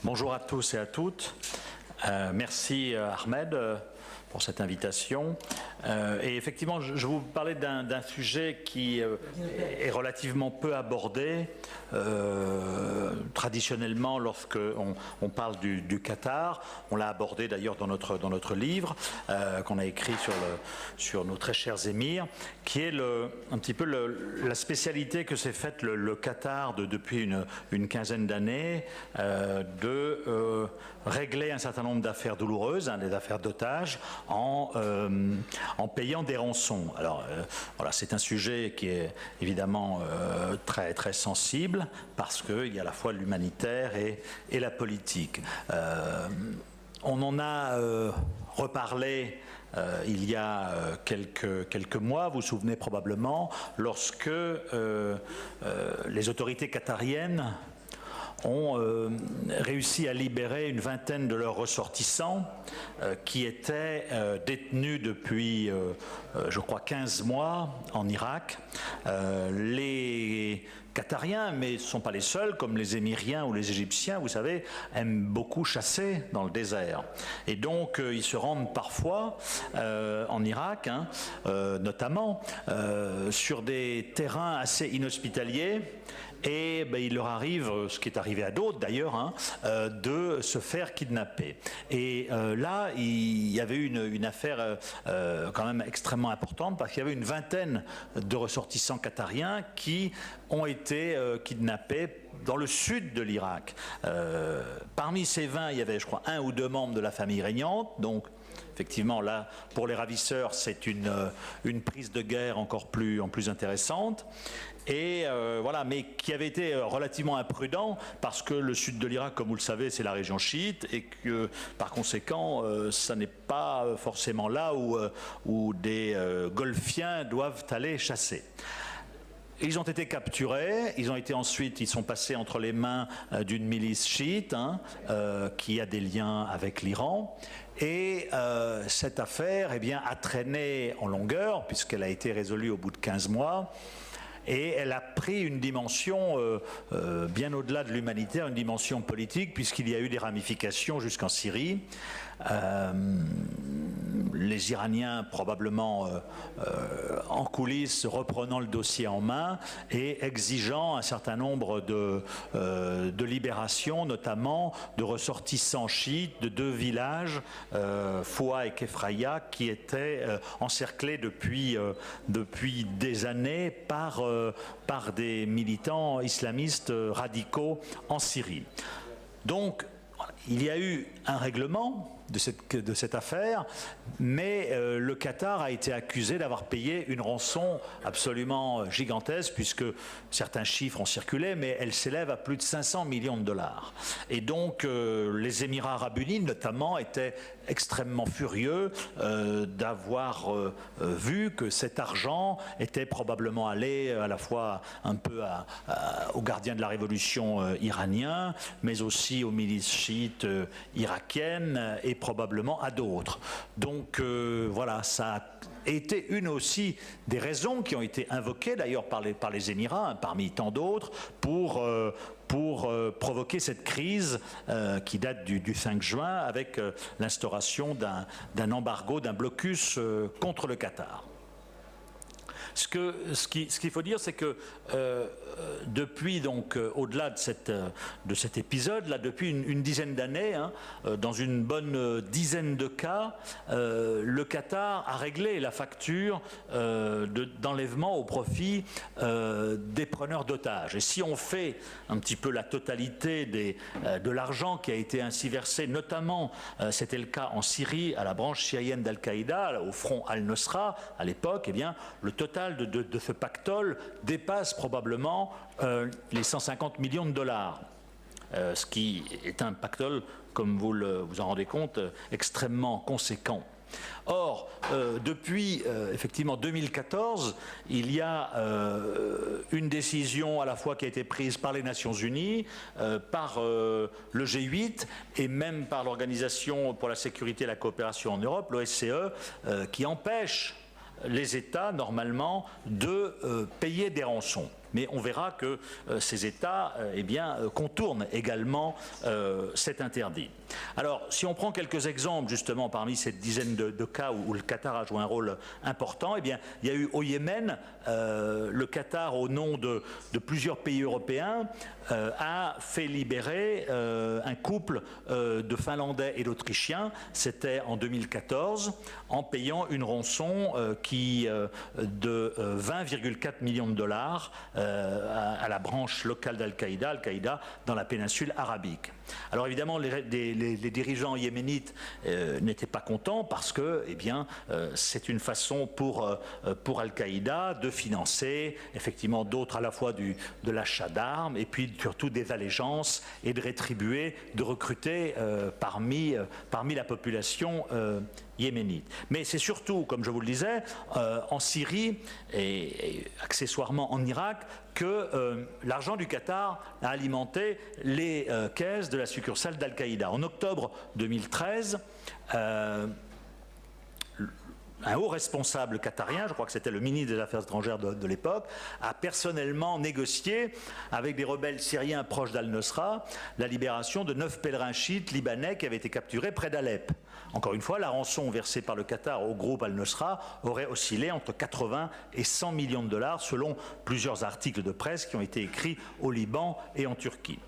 Bonjour à tous et à toutes. Merci Ahmed pour cette invitation. Et effectivement, je vais vous parler d'un sujet qui est relativement peu abordé. Traditionnellement, lorsque on parle du Qatar, on l'a abordé d'ailleurs dans notre livre qu'on a écrit sur nos très chers émirs, qui est un petit peu la spécialité que s'est faite le Qatar depuis une quinzaine d'années, de régler un certain nombre d'affaires douloureuses, des affaires d'otages, en payant des rançons. Alors voilà, c'est un sujet qui est évidemment très très sensible parce qu'il y a à la fois l'humanitaire et la politique. On en a reparlé il y a quelques mois, vous vous souvenez probablement, lorsque les autorités qatariennes ont réussi à libérer une vingtaine de leurs ressortissants qui étaient détenus depuis, je crois, 15 mois en Irak. Les Qatariens, mais ce ne sont pas les seuls, comme les Émiriens ou les Égyptiens, vous savez, aiment beaucoup chasser dans le désert. Et donc, ils se rendent parfois en Irak, notamment, sur des terrains assez inhospitaliers. Et il leur arrive, ce qui est arrivé à d'autres d'ailleurs, de se faire kidnapper. Et là, il y avait une affaire quand même extrêmement importante parce qu'il y avait une vingtaine de ressortissants qatariens qui ont été kidnappés dans le sud de l'Irak. Parmi ces 20, il y avait, je crois, 1 ou 2 membres de la famille régnante, donc effectivement, là, pour les ravisseurs, c'est une prise de guerre encore plus intéressante. Et voilà, mais qui avait été relativement imprudent parce que le sud de l'Irak, comme vous le savez, c'est la région chiite et que par conséquent, ça n'est pas forcément là où des golfiens doivent aller chasser. Ils ont été capturés, ils sont passés entre les mains d'une milice chiite qui a des liens avec l'Iran. Et cette affaire a traîné en longueur puisqu'elle a été résolue au bout de 15 mois. Et elle a pris une dimension bien au-delà de l'humanitaire, une dimension politique, puisqu'il y a eu des ramifications jusqu'en Syrie. Les Iraniens, probablement en coulisses, reprenant le dossier en main et exigeant un certain nombre de libérations, notamment de ressortissants chiites de 2 villages, Foua et Kefraya, qui étaient encerclés depuis des années par des militants islamistes radicaux en Syrie. Donc, il y a eu un règlement de cette affaire, mais le Qatar a été accusé d'avoir payé une rançon absolument gigantesque, puisque certains chiffres ont circulé, mais elle s'élève à plus de 500 millions de dollars. Et donc les Émirats arabes unis, notamment, étaient extrêmement furieux d'avoir vu que cet argent était probablement allé à la fois un peu aux gardiens de la révolution iranien, mais aussi aux milices chiites irakiennes et probablement à d'autres. Donc voilà, ça a été une aussi des raisons qui ont été invoquées d'ailleurs par les Émirats, parmi tant d'autres, pour provoquer cette crise qui date du 5 juin avec l'instauration d'un embargo, d'un blocus contre le Qatar. Ce qu'il faut dire, c'est que depuis, donc, au-delà de cet épisode-là, depuis une dizaine d'années, dans une bonne dizaine de cas, le Qatar a réglé la facture d'enlèvement au profit des preneurs d'otages. Et si on fait un petit peu la totalité de l'argent qui a été ainsi versé, notamment, c'était le cas en Syrie, à la branche syrienne d'Al-Qaïda, au front Al-Nusra, à l'époque, eh bien, le total de ce pactole dépasse probablement les 150 millions de dollars. Ce qui est un pactole, comme vous en rendez compte, extrêmement conséquent. Or, depuis effectivement 2014, il y a une décision à la fois qui a été prise par les Nations Unies, par le G8 et même par l'Organisation pour la sécurité et la coopération en Europe, l'OSCE, qui empêche les États, normalement, de payer des rançons. mais on verra que ces États contournent également cet interdit. Alors, si on prend quelques exemples justement parmi cette dizaine de cas où le Qatar a joué un rôle important, il y a eu au Yémen, le Qatar, au nom de plusieurs pays européens, a fait libérer un couple de Finlandais et d'Autrichiens, c'était en 2014, en payant une rançon de 20,4 millions de dollars à la branche locale d'Al-Qaïda, Al-Qaïda dans la péninsule arabique. Alors évidemment, les dirigeants yéménites n'étaient pas contents parce que c'est une façon pour Al-Qaïda de financer effectivement d'autres à la fois de l'achat d'armes et puis surtout des allégeances et de rétribuer, de recruter parmi la population yéménite. Mais c'est surtout, comme je vous le disais, en Syrie et accessoirement en Irak que l'argent du Qatar a alimenté les caisses de la succursale d'Al-Qaïda. En octobre 2013, un haut responsable qatarien, je crois que c'était le ministre des Affaires étrangères de l'époque, a personnellement négocié avec des rebelles syriens proches d'Al-Nosra la libération de 9 pèlerins chiites libanais qui avaient été capturés près d'Alep. Encore une fois, la rançon versée par le Qatar au groupe Al-Nosra aurait oscillé entre 80 et 100 millions de dollars selon plusieurs articles de presse qui ont été écrits au Liban et en Turquie.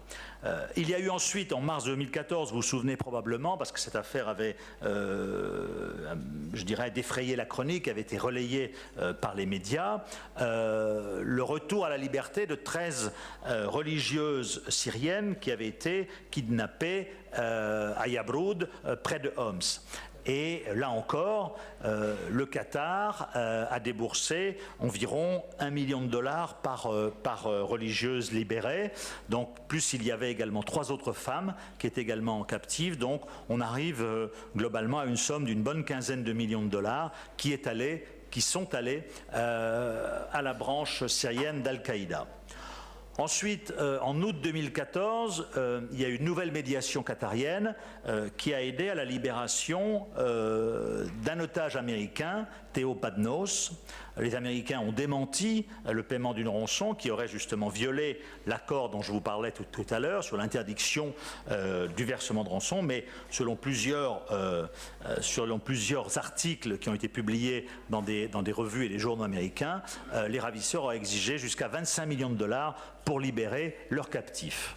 Il y a eu ensuite, en mars 2014, vous vous souvenez probablement, parce que cette affaire avait, je dirais, défrayé la chronique, avait été relayée par les médias, le retour à la liberté de 13 religieuses syriennes qui avaient été kidnappées à Yabroud, près de Homs. Et là encore, le Qatar a déboursé environ 1 million de dollars par religieuse libérée. Donc, plus il y avait également 3 autres femmes qui étaient également captives. Donc, on arrive globalement à une somme d'une bonne quinzaine de millions de dollars qui sont allés à la branche syrienne d'Al-Qaïda. Ensuite, en août 2014, il y a eu une nouvelle médiation qatarienne qui a aidé à la libération d'un otage américain, Théo Padnos. Les Américains ont démenti le paiement d'une rançon qui aurait justement violé l'accord dont je vous parlais tout à l'heure sur l'interdiction du versement de rançon, mais selon plusieurs articles qui ont été publiés dans des revues et des journaux américains, les ravisseurs ont exigé jusqu'à 25 millions de dollars pour libérer leurs captifs.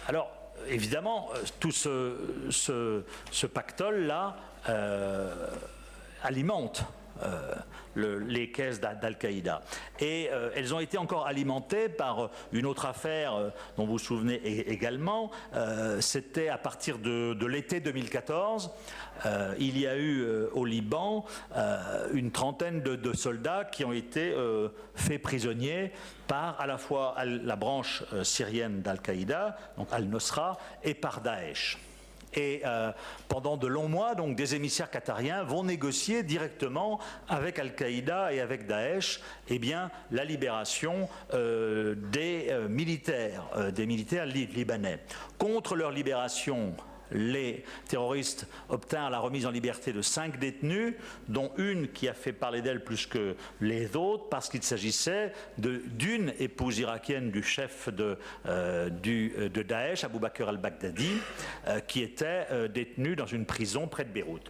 Alors, évidemment, tout ce pactole-là alimente les caisses d'Al-Qaïda. Et elles ont été encore alimentées par une autre affaire dont vous vous souvenez également. C'était à partir de l'été 2014. Il y a eu au Liban une trentaine de soldats qui ont été faits prisonniers par à la fois la branche syrienne d'Al-Qaïda, donc Al-Nosra, et par Daesh. Et pendant de longs mois, donc, des émissaires qatariens vont négocier directement avec Al-Qaïda et avec Daesh la libération des militaires libanais. Contre leur libération, les terroristes obtinrent la remise en liberté de 5 détenus, dont une qui a fait parler d'elle plus que les autres, parce qu'il s'agissait d'une épouse irakienne du chef de Daesh, Abu Bakr al-Baghdadi, qui était détenue dans une prison près de Beyrouth.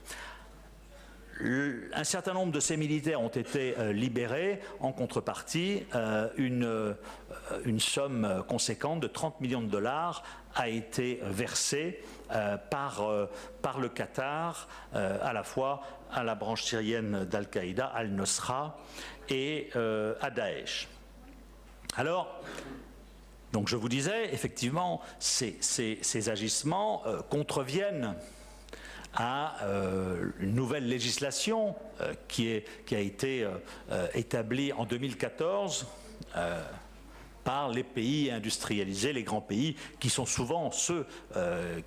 Un certain nombre de ces militaires ont été libérés. En contrepartie, une somme conséquente de 30 millions de dollars a été versée par le Qatar, à la fois à la branche syrienne d'Al-Qaïda, Al-Nosra, et à Daesh. Alors, donc je vous disais, effectivement, ces agissements contreviennent à une nouvelle législation qui a été établie en 2014 par les pays industrialisés, les grands pays, qui sont souvent ceux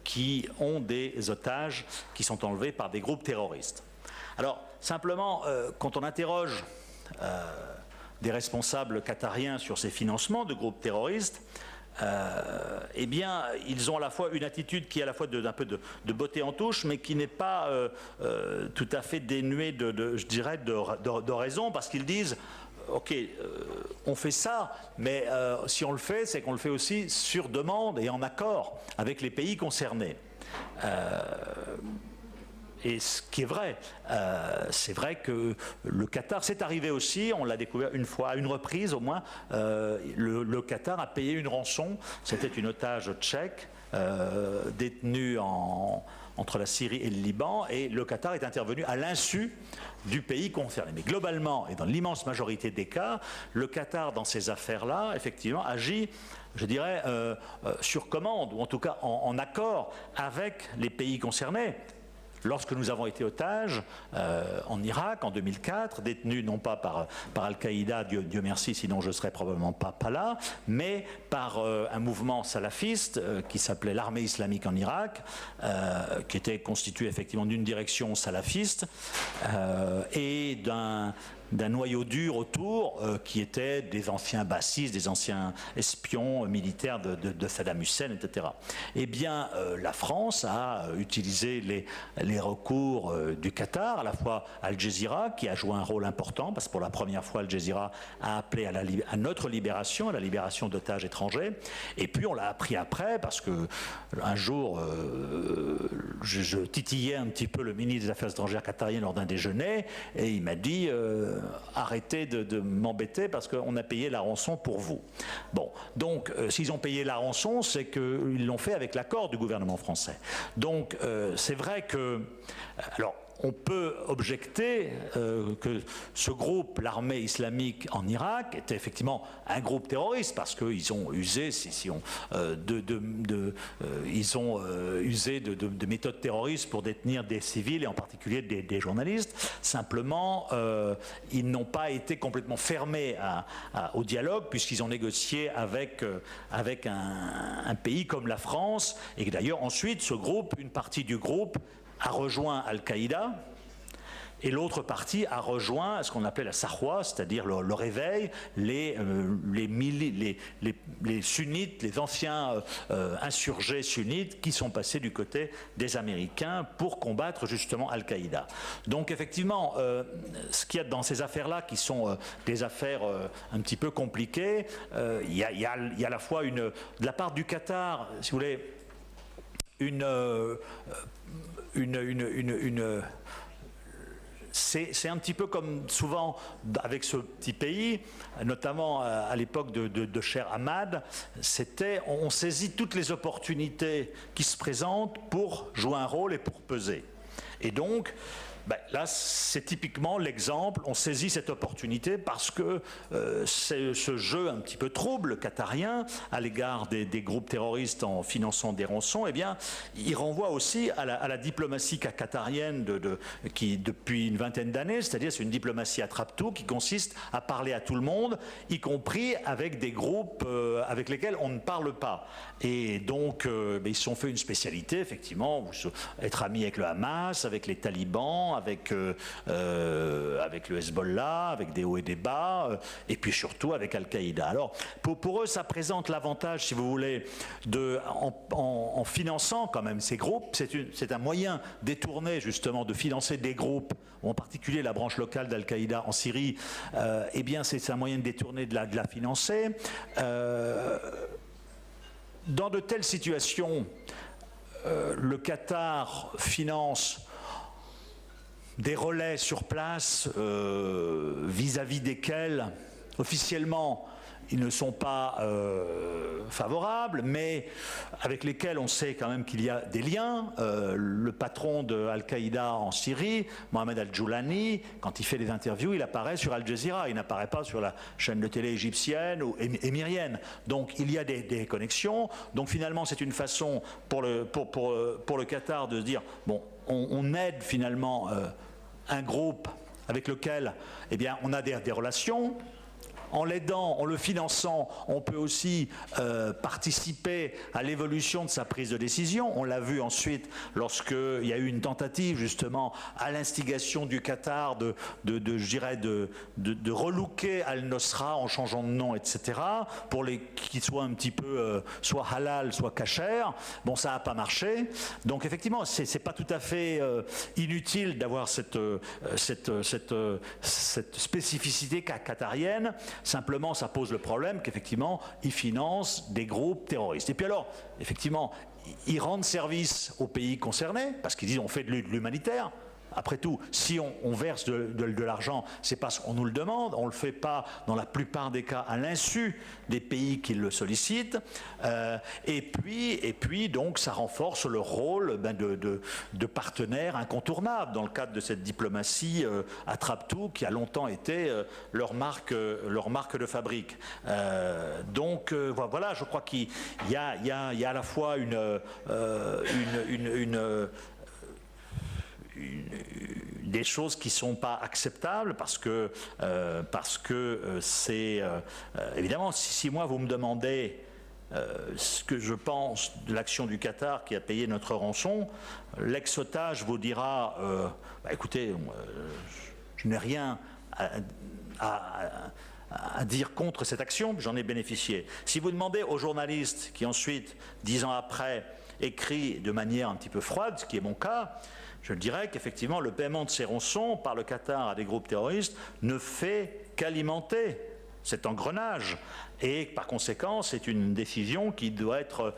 qui ont des otages qui sont enlevés par des groupes terroristes. Alors, simplement, quand on interroge des responsables qatariens sur ces financements de groupes terroristes, ils ont à la fois une attitude qui est à la fois d'un peu de beauté en touche, mais qui n'est pas tout à fait dénuée je dirais, de raison, parce qu'ils disent ok, on fait ça, mais si on le fait, c'est qu'on le fait aussi sur demande et en accord avec les pays concernés. Et ce qui est vrai, c'est vrai que le Qatar, c'est arrivé aussi, on l'a découvert une fois, à une reprise au moins, le Qatar a payé une rançon, c'était une otage tchèque détenue entre la Syrie et le Liban, et le Qatar est intervenu à l'insu du pays concerné. Mais globalement, et dans l'immense majorité des cas, le Qatar, dans ces affaires-là, effectivement, agit, je dirais, sur commande, ou en tout cas en accord avec les pays concernés. Lorsque nous avons été otages en Irak en 2004, détenus non pas par Al-Qaïda, Dieu merci, sinon je ne serais probablement pas là, mais par un mouvement salafiste qui s'appelait l'Armée islamique en Irak, qui était constitué effectivement d'une direction salafiste et d'un noyau dur autour qui était des anciens bassistes, des anciens espions militaires de Saddam Hussein, etc. Eh bien, la France a utilisé les recours du Qatar, à la fois Al Jazeera, qui a joué un rôle important, parce que pour la première fois, Al Jazeera a appelé à notre libération, à la libération d'otages étrangers, et puis on l'a appris après, parce que un jour, je titillais un petit peu le ministre des Affaires étrangères qatarien lors d'un déjeuner, et il m'a dit arrêtez de m'embêter parce qu'on a payé la rançon pour vous. Bon, donc s'ils ont payé la rançon, c'est qu'ils l'ont fait avec l'accord du gouvernement français. Donc c'est vrai que... Alors, on peut objecter que ce groupe, l'armée islamique en Irak, était effectivement un groupe terroriste parce qu'ils ont usé, ils ont usé de méthodes terroristes pour détenir des civils et en particulier des journalistes. Simplement, ils n'ont pas été complètement fermés au dialogue puisqu'ils ont négocié avec un pays comme la France et que d'ailleurs ensuite ce groupe, une partie du groupe, a rejoint Al-Qaïda et l'autre partie a rejoint ce qu'on appelait la Sahwa, c'est-à-dire le réveil, les sunnites, les anciens insurgés sunnites qui sont passés du côté des Américains pour combattre justement Al-Qaïda. Donc effectivement, ce qu'il y a dans ces affaires-là qui sont des affaires un petit peu compliquées, il y a à la fois de la part du Qatar, si vous voulez, c'est un petit peu comme souvent avec ce petit pays, notamment à l'époque de Cher Hamad, on saisit toutes les opportunités qui se présentent pour jouer un rôle et pour peser. Et donc, là, c'est typiquement l'exemple, on saisit cette opportunité parce que ce jeu un petit peu trouble qatarien à l'égard des groupes terroristes en finançant des rançons, eh bien, il renvoie aussi à la diplomatie qatarienne qui, depuis une vingtaine d'années, c'est-à-dire c'est une diplomatie attrape-tout qui consiste à parler à tout le monde, y compris avec des groupes avec lesquels on ne parle pas. Et donc, ils se sont fait une spécialité, effectivement, être amis avec le Hamas, avec les talibans, avec le Hezbollah, avec des hauts et des bas, et puis surtout avec Al-Qaïda. Alors, pour eux, ça présente l'avantage, si vous voulez, en finançant quand même ces groupes, c'est un moyen détourné justement de financer des groupes, en particulier la branche locale d'Al-Qaïda en Syrie, eh bien c'est un moyen de détourner de la financer. Dans de telles situations, le Qatar finance des relais sur place vis-à-vis desquels, officiellement, ils ne sont pas favorables, mais avec lesquels on sait quand même qu'il y a des liens. Le patron de Al-Qaïda en Syrie, Mohamed Al-Joulani, quand il fait des interviews, il apparaît sur Al Jazeera, il n'apparaît pas sur la chaîne de télé égyptienne ou émirienne. Donc il y a des connexions. Donc finalement, c'est une façon pour le Qatar de se dire, bon, on aide finalement un groupe avec lequel, eh bien, on a des relations. en l'aidant, en le finançant, on peut aussi participer à l'évolution de sa prise de décision. On l'a vu ensuite lorsqu'il y a eu une tentative justement à l'instigation du Qatar je dirais de relooker Al-Nosra en changeant de nom, etc., pour qu'il soit un petit peu soit halal, soit kasher. Bon, ça n'a pas marché. Donc effectivement, c'est pas tout à fait inutile d'avoir cette spécificité qatarienne. Simplement, ça pose le problème qu'effectivement, ils financent des groupes terroristes. Et puis alors, effectivement, ils rendent service aux pays concernés, parce qu'ils disent on fait de l'humanitaire. Après tout, si on verse de l'argent, c'est parce qu'on nous le demande. On ne le fait pas, dans la plupart des cas, à l'insu des pays qui le sollicitent. Et puis, donc, ça renforce le rôle de partenaire incontournable dans le cadre de cette diplomatie attrape-tout qui a longtemps été leur marque de fabrique. Donc, voilà, je crois qu'il y a à la fois des choses qui ne sont pas acceptables parce que c'est évidemment si moi vous me demandez ce que je pense de l'action du Qatar qui a payé notre rançon, l'ex-otage vous dira écoutez, je n'ai rien à dire contre cette action, j'en ai bénéficié. Si vous demandez aux journalistes qui ensuite, 10 ans après, écrit de manière un petit peu froide, ce qui est mon cas, je dirais qu'effectivement le paiement de ces rançons par le Qatar à des groupes terroristes ne fait qu'alimenter cet engrenage. Et par conséquent, c'est une décision qui doit être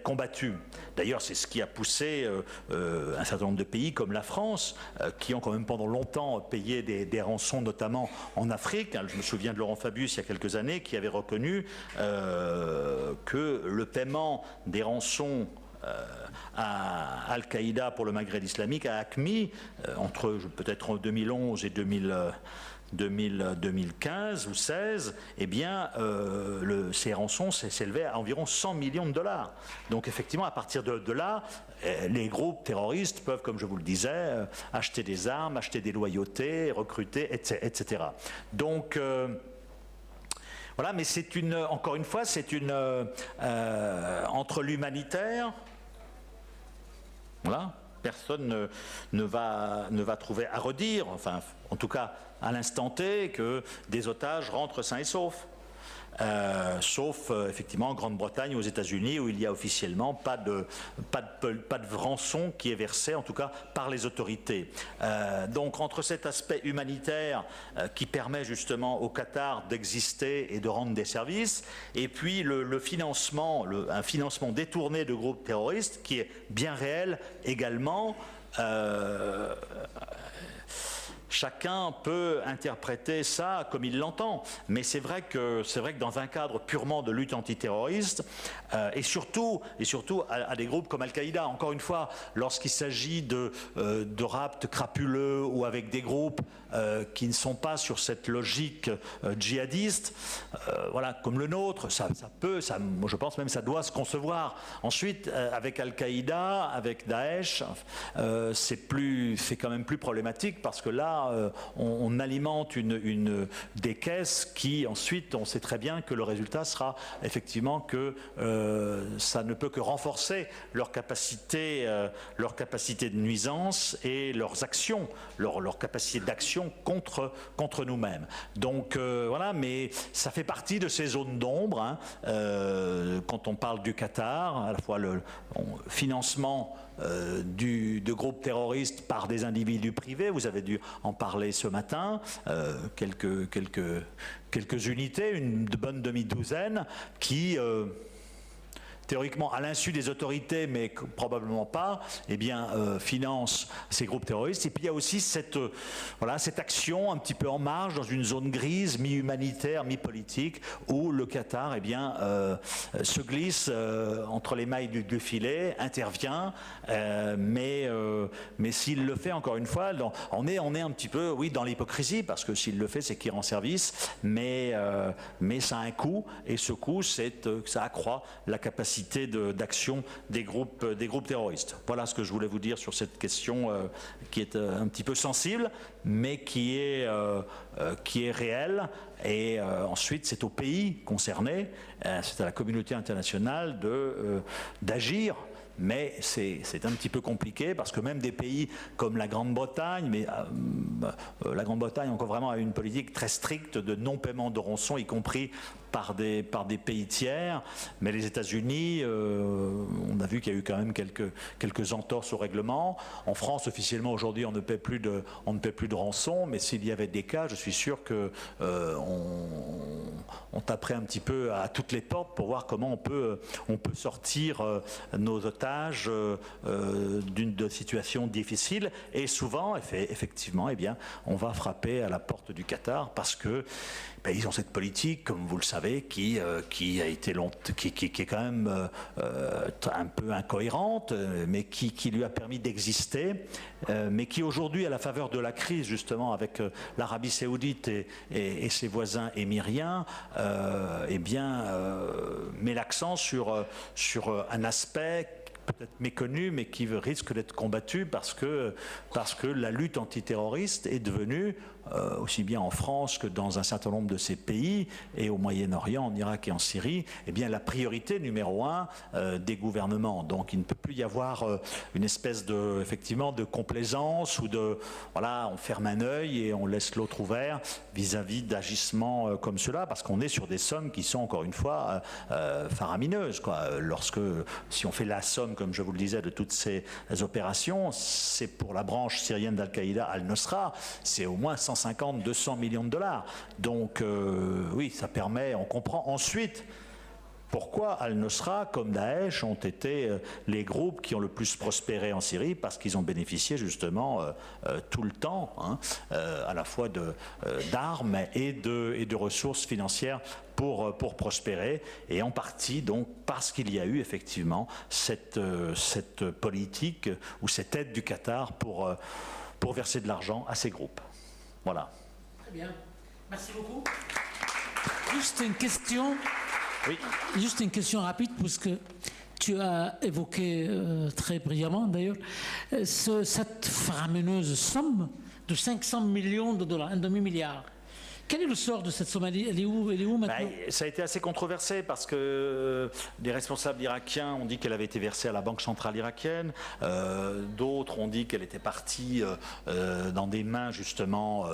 combattue. D'ailleurs, c'est ce qui a poussé un certain nombre de pays comme la France, qui ont quand même pendant longtemps payé des rançons, notamment en Afrique. Je me souviens de Laurent Fabius il y a quelques années, qui avait reconnu que le paiement des rançons à Al-Qaïda pour le Maghreb islamique, à AQMI, entre peut-être 2011 et 2015 ou 16, eh bien, ces rançons s'élevaient à environ 100 millions de dollars. Donc effectivement, à partir de là, les groupes terroristes peuvent, comme je vous le disais, acheter des armes, acheter des loyautés, recruter, etc. Donc voilà, mais encore une fois, c'est entre l'humanitaire, voilà, personne ne va trouver à redire, enfin, en tout cas à l'instant T, que des otages rentrent sains et saufs. Sauf effectivement en Grande-Bretagne ou aux États-Unis où il n'y a officiellement pas de rançon qui est versé, en tout cas par les autorités. Donc entre cet aspect humanitaire qui permet justement au Qatar d'exister et de rendre des services, et puis le financement, un financement détourné de groupes terroristes qui est bien réel également. Chacun peut interpréter ça comme il l'entend, mais c'est vrai que dans un cadre purement de lutte antiterroriste, et surtout à des groupes comme Al-Qaïda, encore une fois, lorsqu'il s'agit de rapts crapuleux ou avec des groupes qui ne sont pas sur cette logique djihadiste, voilà, comme le nôtre, moi je pense même ça doit se concevoir. Ensuite, avec Al-Qaïda, avec Daesh, c'est quand même plus problématique parce que là, on alimente des caisses qui, ensuite, on sait très bien que le résultat sera effectivement que ça ne peut que renforcer leur capacité de nuisance et leurs actions, leur capacité d'action contre nous-mêmes. Donc voilà, mais ça fait partie de ces zones d'ombre, hein, quand on parle du Qatar, à la fois le financement de groupes terroristes par des individus privés, vous avez dû en parler ce matin, quelques unités, une bonne demi-douzaine, qui théoriquement à l'insu des autorités, mais probablement pas, eh bien, finance ces groupes terroristes. Et puis il y a aussi cette action un petit peu en marge, dans une zone grise, mi-humanitaire, mi-politique, où le Qatar, eh bien, se glisse entre les mailles du filet, intervient, mais s'il le fait, encore une fois, on est un petit peu, oui, dans l'hypocrisie, parce que s'il le fait, c'est qu'il rend service, mais ça a un coût, et ce coût, c'est que ça accroît la capacité capacité d'action des groupes terroristes. Voilà ce que je voulais vous dire sur cette question qui est un petit peu sensible, mais qui est réelle. Et ensuite, c'est aux pays concernés, c'est à la communauté internationale d'agir. Mais c'est un petit peu compliqué parce que même des pays comme la Grande-Bretagne, mais la Grande-Bretagne encore vraiment a une politique très stricte de non-paiement de rançon, y compris par des pays tiers. Mais les États-Unis, on a vu qu'il y a eu quand même quelques entorses au règlement. En France, officiellement aujourd'hui, on ne paie plus de rançon, mais s'il y avait des cas, je suis sûr que on taperait un petit peu à toutes les portes pour voir comment on peut sortir nos otages d'une situation difficile. Et souvent, effectivement, eh bien, on va frapper à la porte du Qatar parce que ils ont cette politique, comme vous le savez, qui est quand même un peu incohérente, mais qui lui a permis d'exister, mais qui aujourd'hui, à la faveur de la crise, justement, avec l'Arabie Saoudite et ses voisins émiriens, met l'accent sur un aspect peut-être méconnu, mais qui risque d'être combattu parce que la lutte antiterroriste est devenue, aussi bien en France que dans un certain nombre de ces pays, et au Moyen-Orient, en Irak et en Syrie, eh bien, la priorité numéro 1 des gouvernements. Donc il ne peut plus y avoir une espèce effectivement de complaisance ou voilà, on ferme un œil et on laisse l'autre ouvert vis-à-vis d'agissements comme cela, parce qu'on est sur des sommes qui sont, encore une fois, faramineuses, quoi. Si on fait la somme, comme je vous le disais, de toutes ces opérations, c'est pour la branche syrienne d'Al-Qaïda, Al-Nusra, c'est au moins 150-200 millions de dollars. Donc oui, ça permet, on comprend ensuite pourquoi Al-Nusra, comme Daesh, ont été les groupes qui ont le plus prospéré en Syrie, parce qu'ils ont bénéficié justement tout le temps, à la fois d'armes et de ressources financières pour prospérer, et en partie donc parce qu'il y a eu effectivement cette politique ou cette aide du Qatar pour verser de l'argent à ces groupes. Voilà. Très bien. Merci beaucoup. Juste une question. Oui. Juste une question rapide, puisque tu as évoqué très brillamment d'ailleurs cette faramineuse somme de 500 millions de dollars, un demi-milliard. Quel est le sort de cette somme? Elle est où maintenant? Ça a été assez controversé parce que les responsables irakiens ont dit qu'elle avait été versée à la Banque centrale irakienne. D'autres ont dit qu'elle était partie dans des mains justement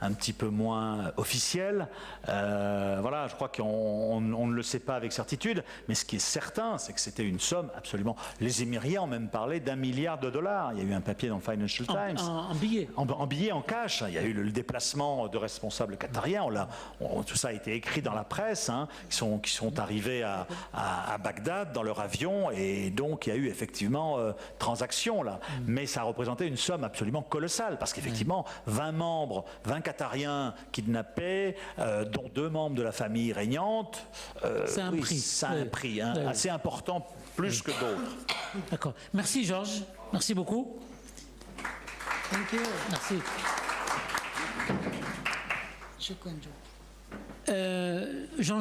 un petit peu moins officielles. Voilà, je crois qu'on ne le sait pas avec certitude. Mais ce qui est certain, c'est que c'était une somme absolument... Les Émiriens ont même parlé d'1 milliard de dollars. Il y a eu un papier dans le Financial Times. En billets. En billets, en cash. Il y a eu le déplacement de responsables qatariens, tout ça a été écrit dans la presse, qui sont arrivés à Bagdad dans leur avion, et donc il y a eu effectivement transaction là. Mais ça représentait une somme absolument colossale, parce qu'effectivement 20 Qatariens kidnappés, dont 2 membres de la famille régnante, c'est un prix, ça a un prix assez important, plus que d'autres. D'accord. Merci Georges, merci beaucoup. Thank you. Merci. Shukran. Jean